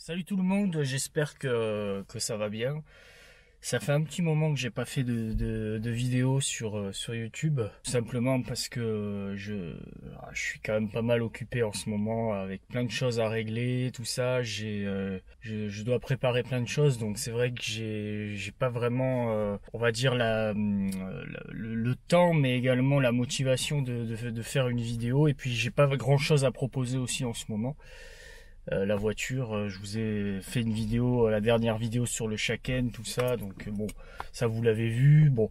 Salut tout le monde, j'espère que ça va bien. Ça fait un petit moment que j'ai pas fait de vidéo sur YouTube, tout simplement parce que je suis quand même pas mal occupé en ce moment avec plein de choses à régler, tout ça. Je dois préparer plein de choses, donc c'est vrai que j'ai pas vraiment, on va dire le temps, mais également la motivation de faire une vidéo. Et puis j'ai pas grand chose à proposer aussi en ce moment. La voiture, je vous ai fait une vidéo, la dernière vidéo sur le Shaken, tout ça, donc bon, ça vous l'avez vu, bon,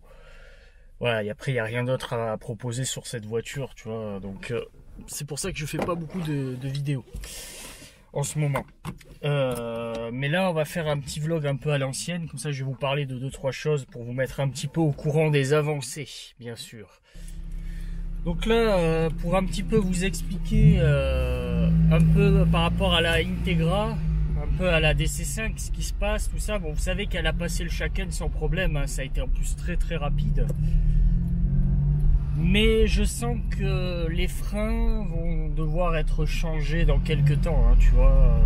voilà, et après il n'y a rien d'autre à proposer sur cette voiture, tu vois, donc c'est pour ça que je fais pas beaucoup de vidéos en ce moment. Mais là on va faire un petit vlog un peu à l'ancienne, comme ça je vais vous parler de 2-3 choses pour vous mettre un petit peu au courant des avancées, bien sûr. Donc là, pour un petit peu vous expliquer un peu par rapport à la Integra, un peu à la DC5, ce qui se passe, tout ça. Bon, vous savez qu'elle a passé le Shaken sans problème, hein, ça a été en plus très rapide. Mais je sens que les freins vont devoir être changés dans quelques temps, hein, tu vois.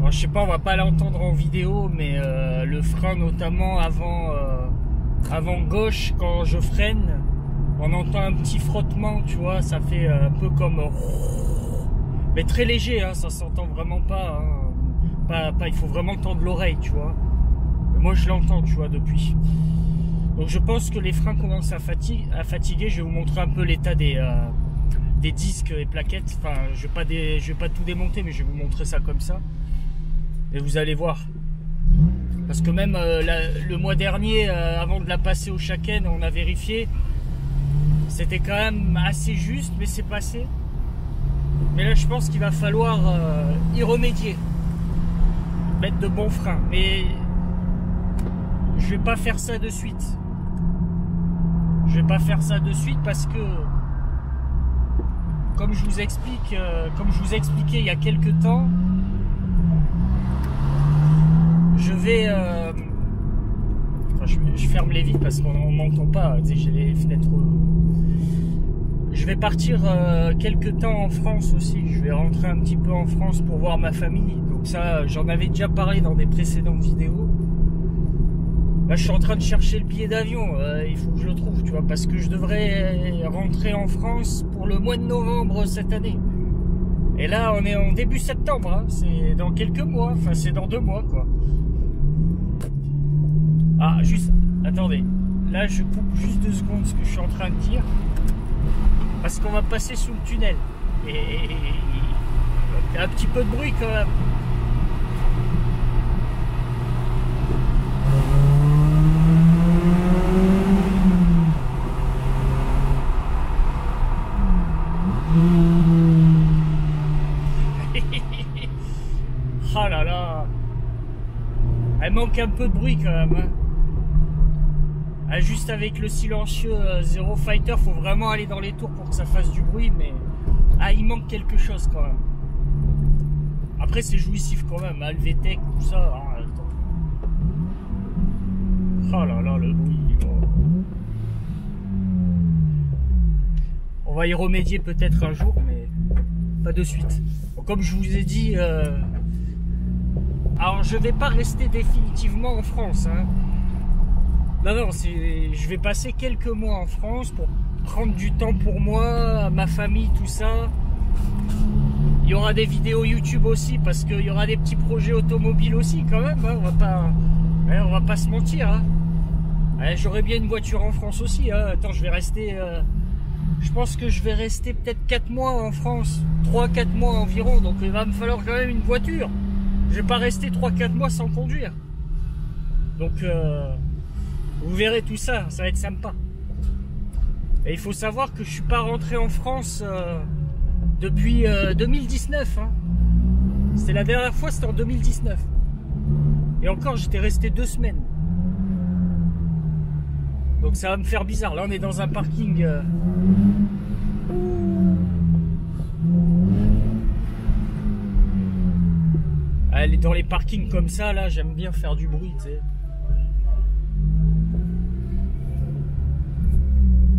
Alors, je sais pas, on va pas l'entendre en vidéo, mais le frein notamment avant gauche, quand je freine, on entend un petit frottement, tu vois, ça fait un peu comme... Mais très léger, hein, ça s'entend vraiment pas, hein. Il faut vraiment tendre l'oreille, tu vois. Mais moi je l'entends, tu vois, depuis. Donc je pense que les freins commencent à fatiguer. Je vais vous montrer un peu l'état des disques et plaquettes. Enfin, je vais pas tout démonter, mais je vais vous montrer ça comme ça. Et vous allez voir. Parce que même le mois dernier, avant de la passer au Shaken, on a vérifié. C'était quand même assez juste, mais c'est passé. Mais là, je pense qu'il va falloir y remédier. Mettre de bons freins. Mais je vais pas faire ça de suite. Je vais pas faire ça de suite parce que, comme je vous expliquais il y a quelques temps, je vais... je ferme les vitres parce qu'on m'entend pas. Tu sais, j'ai les fenêtres... Je vais partir quelques temps en France aussi. Je vais rentrer un petit peu en France pour voir ma famille. Donc ça, j'en avais déjà parlé dans des précédentes vidéos. Là, je suis en train de chercher le billet d'avion. Il faut que je le trouve, tu vois, parce que je devrais rentrer en France pour le mois de novembre cette année. Et là, on est en début septembre. Hein. C'est dans quelques mois. Enfin, c'est dans 2 mois, quoi. Ah, juste, attendez. Là, je coupe juste 2 secondes ce que je suis en train de dire. Parce qu'on va passer sous le tunnel. Et il y a un petit peu de bruit quand même. Oh là là. Elle manque un peu de bruit quand même. Hein. Juste avec le silencieux Zero Fighter, faut vraiment aller dans les tours pour que ça fasse du bruit, mais il manque quelque chose quand même. Après c'est jouissif quand même, le VTEC, tout ça. Oh là là, le bruit. On va y remédier peut-être un jour, mais pas de suite. Donc, comme je vous ai dit, alors je vais pas rester définitivement en France, hein. Non, je vais passer quelques mois en France pour prendre du temps pour moi, ma famille, tout ça. Il y aura des vidéos YouTube aussi, parce qu'il y aura des petits projets automobiles aussi quand même. Hein. On va pas se mentir. Hein. J'aurai bien une voiture en France aussi. Hein. Attends, je vais rester... je pense que je vais rester peut-être 4 mois en France. 3-4 mois environ. Donc il va me falloir quand même une voiture. Je vais pas rester 3-4 mois sans conduire. Donc... vous verrez tout ça, ça va être sympa. Et il faut savoir que je suis pas rentré en France depuis 2019. Hein. C'était la dernière fois, c'était en 2019. Et encore, j'étais resté 2 semaines. Donc ça va me faire bizarre. Là, on est dans un parking. Dans les parkings comme ça, là, j'aime bien faire du bruit, tu sais.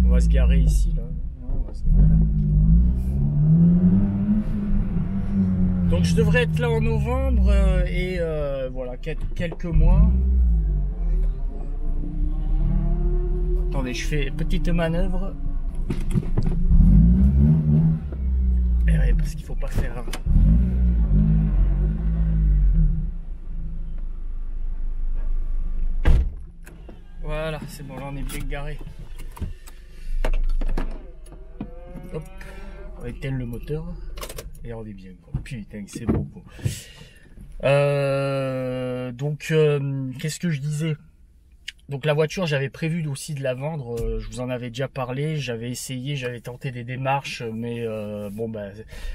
On va se garer ici, là. On va se garer là. Donc je devrais être là en novembre et voilà, quelques mois. Attendez, je fais une petite manœuvre. Et ouais, parce qu'il faut pas faire... Voilà, c'est bon, là on est bien garé. Hop, on va éteindre le moteur et on est bien, quoi. Putain, c'est beau, quoi. Donc, qu'est-ce que je disais? Donc la voiture, j'avais prévu aussi de la vendre, je vous en avais déjà parlé, j'avais essayé, j'avais tenté des démarches, mais bon bah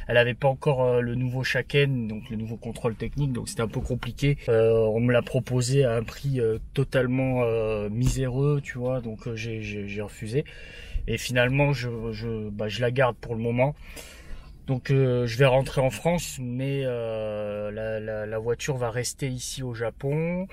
elle avait pas encore le nouveau châssis, donc le nouveau contrôle technique, donc c'était un peu compliqué. On me l'a proposé à un prix totalement miséreux, tu vois, donc j'ai refusé. Et finalement je la garde pour le moment. Donc je vais rentrer en France, mais la voiture va rester ici au Japon.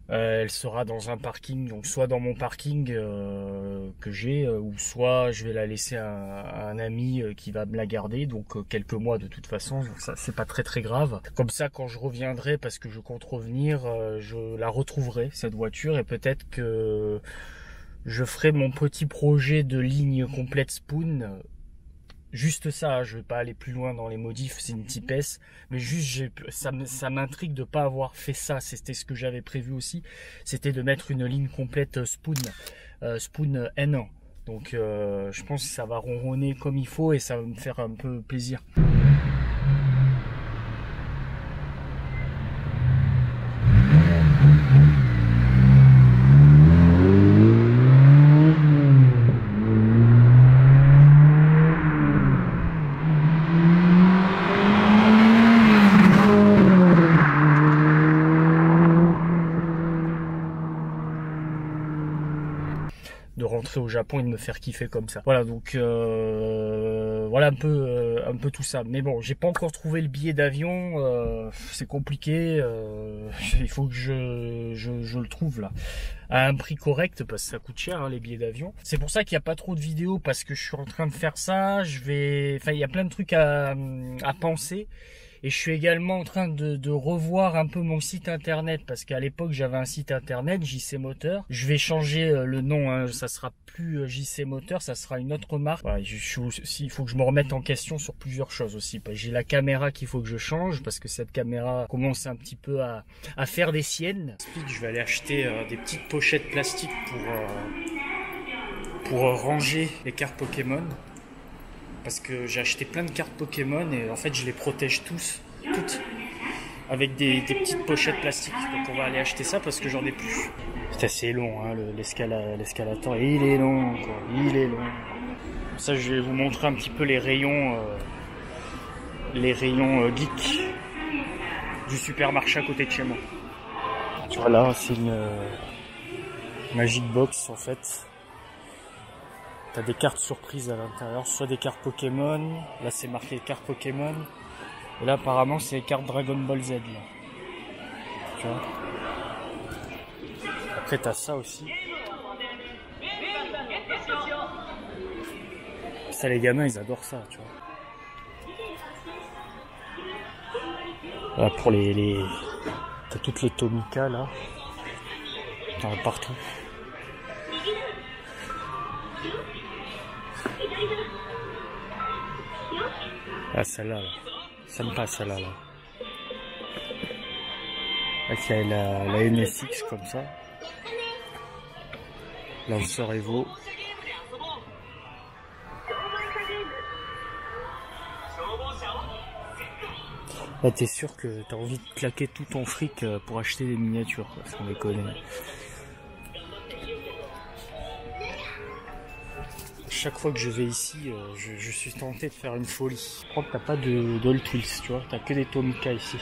Elle sera dans un parking, donc soit dans mon parking que j'ai, ou soit je vais la laisser à un ami qui va me la garder, donc quelques mois de toute façon, donc ça c'est pas très grave. Comme ça, quand je reviendrai, parce que je compte revenir, je la retrouverai cette voiture, et peut-être que je ferai mon petit projet de ligne complète Spoon. Juste ça, je vais pas aller plus loin dans les modifs, c'est une type S, mais juste ça m'intrigue de pas avoir fait ça. C'était ce que j'avais prévu aussi, c'était de mettre une ligne complète Spoon N1. Donc je pense que ça va ronronner comme il faut et ça va me faire un peu plaisir. De rentrer au Japon et de me faire kiffer comme ça. Voilà, donc voilà un peu tout ça. Mais bon, j'ai pas encore trouvé le billet d'avion, c'est compliqué. Il faut que je le trouve là à un prix correct, parce que ça coûte cher, hein, les billets d'avion. C'est pour ça qu'il n'y a pas trop de vidéos, parce que je suis en train de faire ça. Il y a plein de trucs à penser. Et je suis également en train de revoir un peu mon site internet, parce qu'à l'époque j'avais un site internet, JC Moteur. Je vais changer le nom, hein, ça sera plus JC Moteur, ça sera une autre marque. Voilà, il faut que je me remette en question sur plusieurs choses aussi. J'ai la caméra qu'il faut que je change, parce que cette caméra commence un petit peu à faire des siennes. Je vais aller acheter des petites pochettes plastiques pour ranger les cartes Pokémon. Parce que j'ai acheté plein de cartes Pokémon et en fait je les protège toutes avec des petites pochettes plastiques. Donc on va aller acheter ça parce que j'en ai plus. C'est assez long, hein, l'escalator, et il est long, quoi. Il est long. Ça, je vais vous montrer un petit peu les rayons geek du supermarché à côté de chez moi. Voilà, c'est une Magic Box en fait. T'as des cartes surprises à l'intérieur, soit des cartes Pokémon, là c'est marqué cartes Pokémon, et là apparemment c'est les cartes Dragon Ball Z là. Tu vois. Après t'as ça aussi. Ça les gamins ils adorent ça, tu vois. Là pour t'as toutes les Tomika là. T'en as partout. Ah, celle-là, là. Ça me passe, celle-là, là. Là, il y a la NSX comme ça. Lancer Evo. Là, t'es sûr que t'as envie de claquer tout ton fric pour acheter des miniatures, parce qu'on les connaît. Chaque fois que je vais ici, je suis tenté de faire une folie. Je crois que t'as pas de Hot Wheels, tu vois, t'as que des Tomika ici.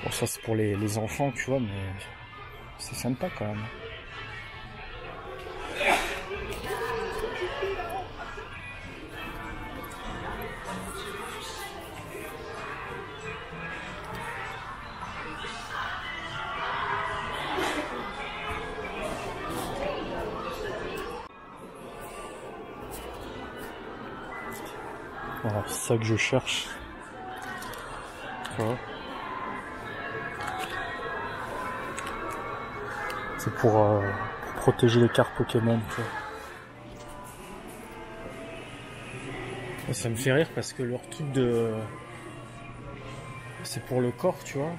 Bon, ça c'est pour les enfants, tu vois, mais c'est sympa quand même. Voilà, c'est ça que je cherche. tu vois. C'est pour protéger les cartes Pokémon, tu vois. Et ça me fait rire parce que leur truc de... c'est pour le corps, tu vois.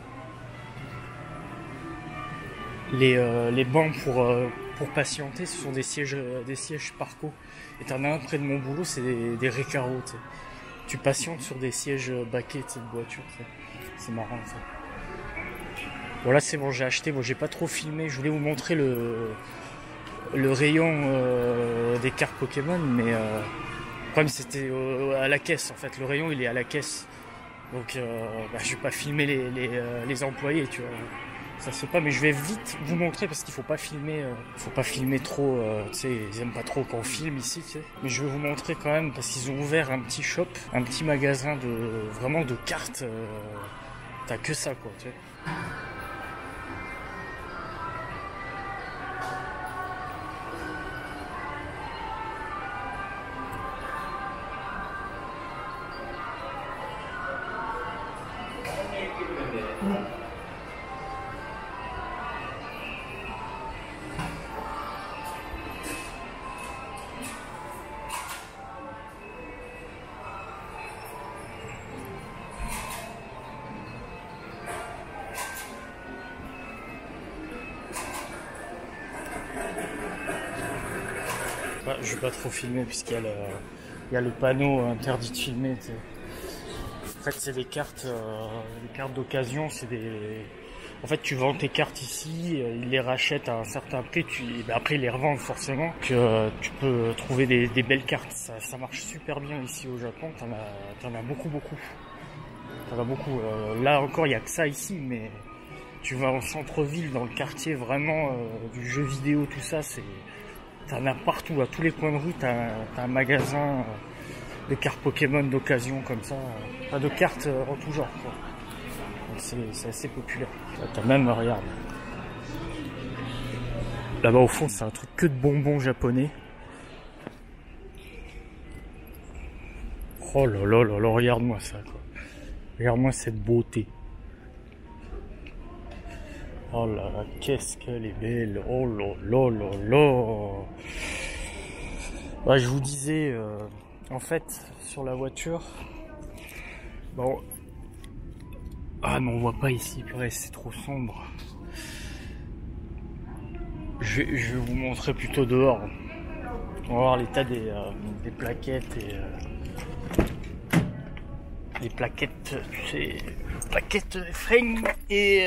Les bancs pour patienter, ce sont des sièges Parco. Et t'en as un près de mon boulot, c'est des Recaro, tu sais. Tu patientes sur des sièges baquets, tu sais, de voiture, tu sais. C'est marrant, ça. Voilà, c'est bon, j'ai acheté. Bon, j'ai pas trop filmé. Je voulais vous montrer le rayon des cartes Pokémon, mais le problème c'était à la caisse, en fait. Le rayon, il est à la caisse. Donc, je vais pas filmer les employés, tu vois. Ça se fait pas, mais je vais vite vous montrer parce qu'il faut pas filmer trop, tu sais, ils aiment pas trop qu'on filme ici, tu sais. Mais je vais vous montrer quand même parce qu'ils ont ouvert un petit shop, un petit magasin vraiment de cartes, t'as que ça, quoi, tu sais. Je vais pas trop filmer puisqu'il y a le panneau interdit de filmer. T'sais. En fait, c'est des cartes d'occasion. En fait, tu vends tes cartes ici, ils les rachètent à un certain prix. Après, ils les revendent forcément. Tu peux trouver des belles cartes. Ça marche super bien ici au Japon. T'en as beaucoup. T'en as beaucoup. Là encore, il y a que ça ici, mais tu vas en centre-ville, dans le quartier vraiment du jeu vidéo, tout ça, t'en as partout, à tous les coins de rue, t'as un magasin de cartes Pokémon d'occasion comme ça, de cartes en tout genre, quoi. C'est assez populaire. Là, t'as même, regarde, là-bas au fond, c'est un truc que de bonbons japonais. Oh là là là là, regarde-moi ça, quoi. Regarde-moi cette beauté. Oh là là, qu'est-ce qu'elle est belle. Oh là là là là. Bah, je vous disais, en fait, sur la voiture, bon, ah mais on voit pas ici, purée, c'est trop sombre. Je vais vous montrer plutôt dehors. On va voir l'état des plaquettes et les plaquettes, tu sais, plaquettes frein et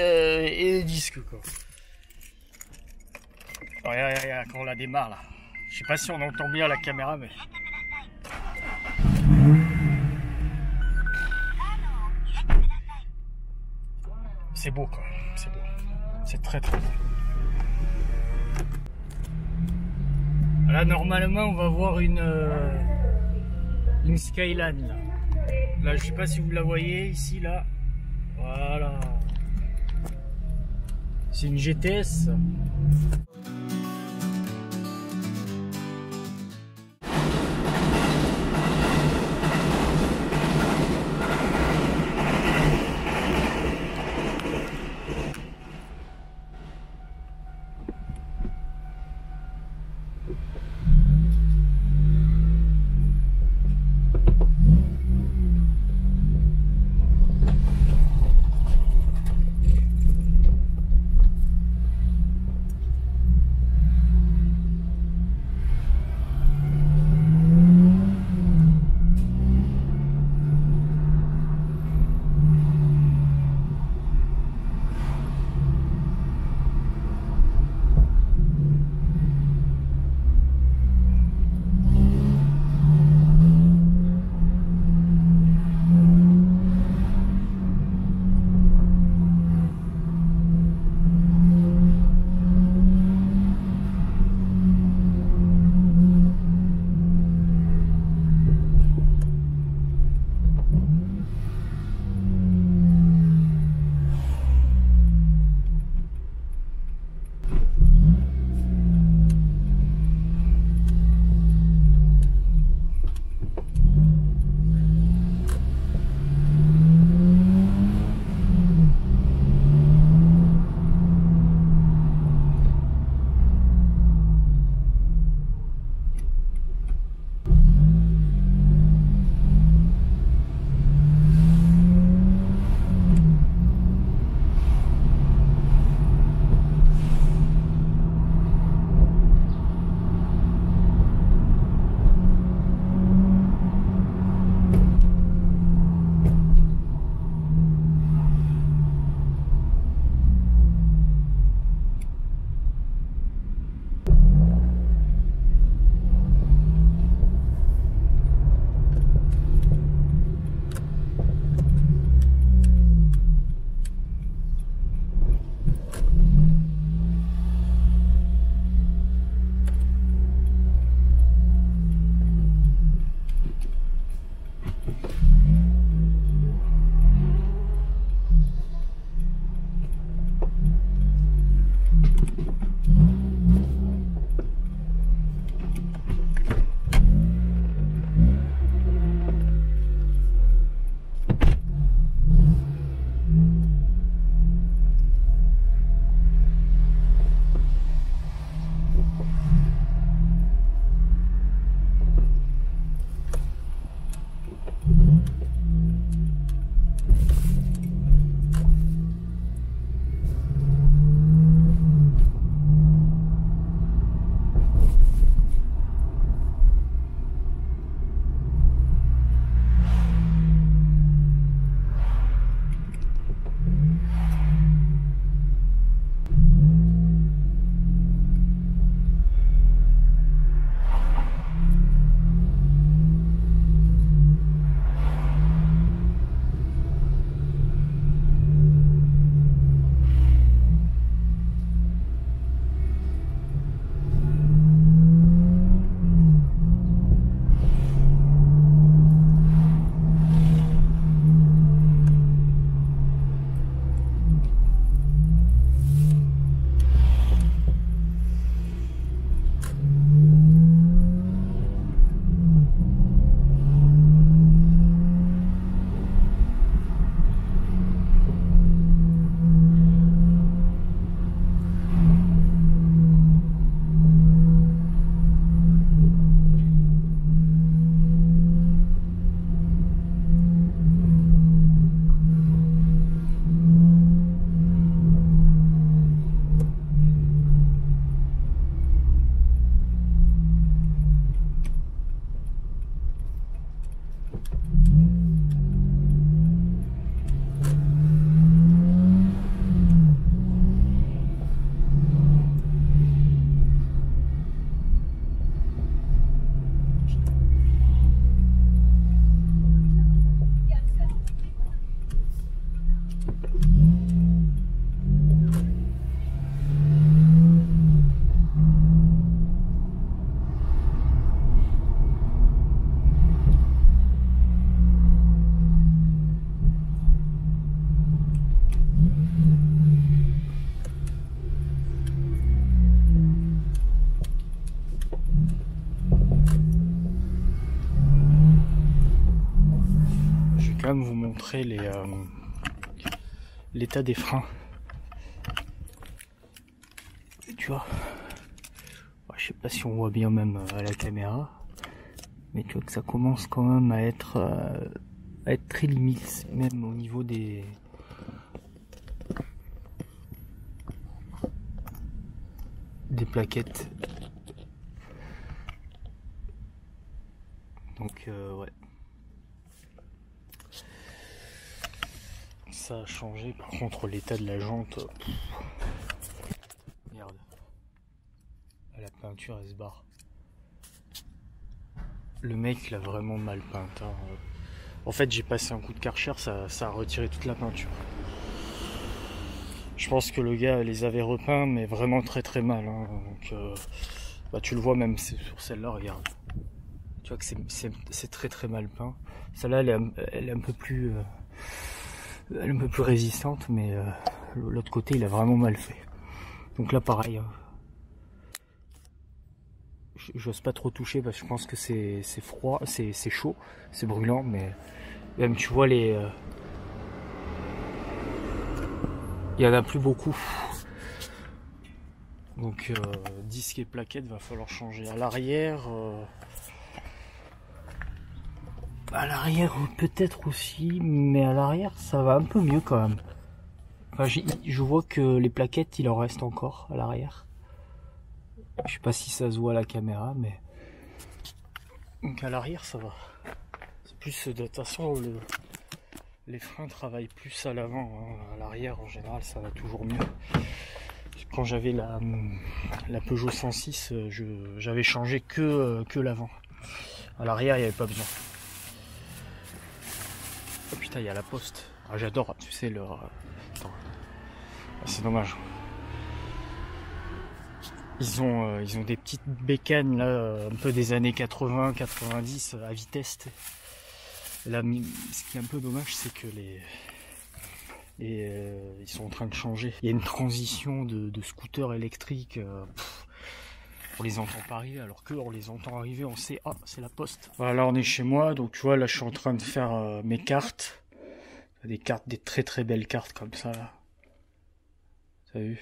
les disques, quoi. Regarde, quand on la démarre là. Je sais pas si on entend bien la caméra, mais c'est beau, quoi. C'est beau. C'est très très beau. Là, normalement, on va voir une Skyline. Là, je sais pas si vous la voyez ici, là. Voilà. C'est une GTS. montrer l'état des freins. Tu vois, je sais pas si on voit bien même à la caméra, mais tu vois que ça commence quand même à être très limite, même au niveau des plaquettes. Donc ouais, ça a changé. Par contre l'état de la jante, merde, la peinture elle se barre. Le mec l'a vraiment mal peinte, hein. En fait j'ai passé un coup de Karcher, ça a retiré toute la peinture. Je pense que le gars les avait repeints mais vraiment très très mal, hein. Donc bah, tu le vois même sur celle-là, regarde. Tu vois que c'est très très mal peint. Celle-là elle est un peu plus résistante, mais l'autre côté il a vraiment mal fait. Donc là pareil, hein. J'ose pas trop toucher parce que je pense que c'est froid, c'est chaud, c'est brûlant, mais même tu vois il y en a plus beaucoup. Donc disque et plaquettes va falloir changer. À l'arrière peut-être aussi, mais à l'arrière ça va un peu mieux quand même. Enfin, je vois que les plaquettes il en reste encore à l'arrière. Je sais pas si ça se voit à la caméra, mais donc à l'arrière ça va. C'est plus de toute façon les freins travaillent plus à l'avant, hein. À l'arrière en général ça va toujours mieux. Quand j'avais la Peugeot 106, j'avais changé que l'avant. À l'arrière il n'y avait pas besoin. Oh putain, il y a la Poste. Ah, j'adore, tu sais leur. Attends. Ah, c'est dommage. Ils ont des petites bécanes là, un peu des années 80, 90 à vitesse. Là, ce qui est un peu dommage, c'est que ils sont en train de changer. Il y a une transition de scooters électriques. On les entend pas arriver, alors que on les entend arriver, on sait, ah, c'est la Poste. Voilà, là on est chez moi, donc tu vois, là je suis en train de faire mes cartes. Des cartes, des très très belles cartes comme ça là. T'as vu?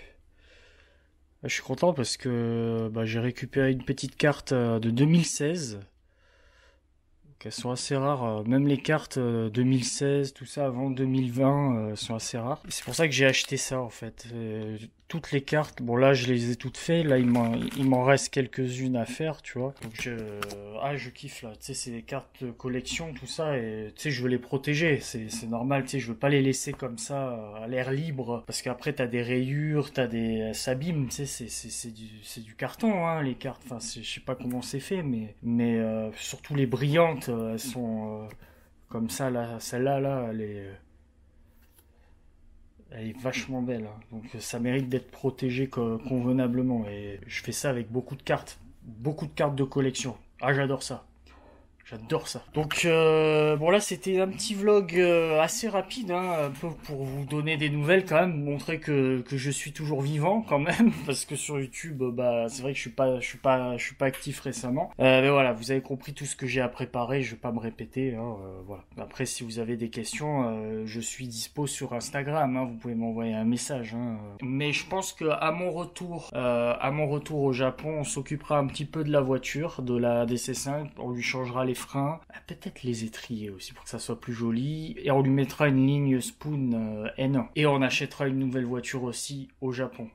Je suis content parce que bah, j'ai récupéré une petite carte de 2016. Donc, elles sont assez rares. Même les cartes 2016, tout ça, avant 2020, sont assez rares. C'est pour ça que j'ai acheté ça en fait. Toutes les cartes, bon là je les ai toutes faites. Là il m'en reste quelques-unes à faire, tu vois. Donc je kiffe là. Tu sais, c'est des cartes de collection, tout ça. Et tu sais, je veux les protéger. C'est normal, tu sais, je veux pas les laisser comme ça à l'air libre. Parce qu'après t'as des rayures, elles s'abîment. Tu sais, c'est du carton, hein, les cartes. Enfin, je sais pas comment c'est fait, mais surtout les brillantes, elles sont comme ça là. Celle-là, là, elle est vachement belle, hein. Donc ça mérite d'être protégé convenablement. Et je fais ça avec beaucoup de cartes de collection. Ah, j'adore ça. J'adore ça. Donc bon, là c'était un petit vlog assez rapide, hein, un peu pour vous donner des nouvelles quand même, montrer que je suis toujours vivant quand même, parce que sur YouTube, bah c'est vrai que je suis pas actif récemment. Mais voilà, vous avez compris tout ce que j'ai à préparer, je vais pas me répéter, hein, voilà. Après, si vous avez des questions, je suis dispo sur Instagram, hein, vous pouvez m'envoyer un message, hein. Mais je pense que à mon retour au Japon, on s'occupera un petit peu de la voiture, de la DC5, on lui changera les freins, peut-être les étriers aussi pour que ça soit plus joli, et on lui mettra une ligne Spoon N1, et on achètera une nouvelle voiture aussi au Japon,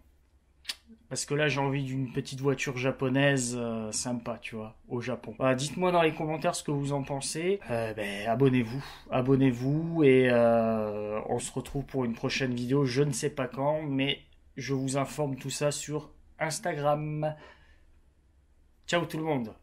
parce que là j'ai envie d'une petite voiture japonaise sympa, tu vois, au Japon. Voilà, dites-moi dans les commentaires ce que vous en pensez. Abonnez-vous, et on se retrouve pour une prochaine vidéo, je ne sais pas quand, mais je vous informe tout ça sur Instagram. Ciao tout le monde.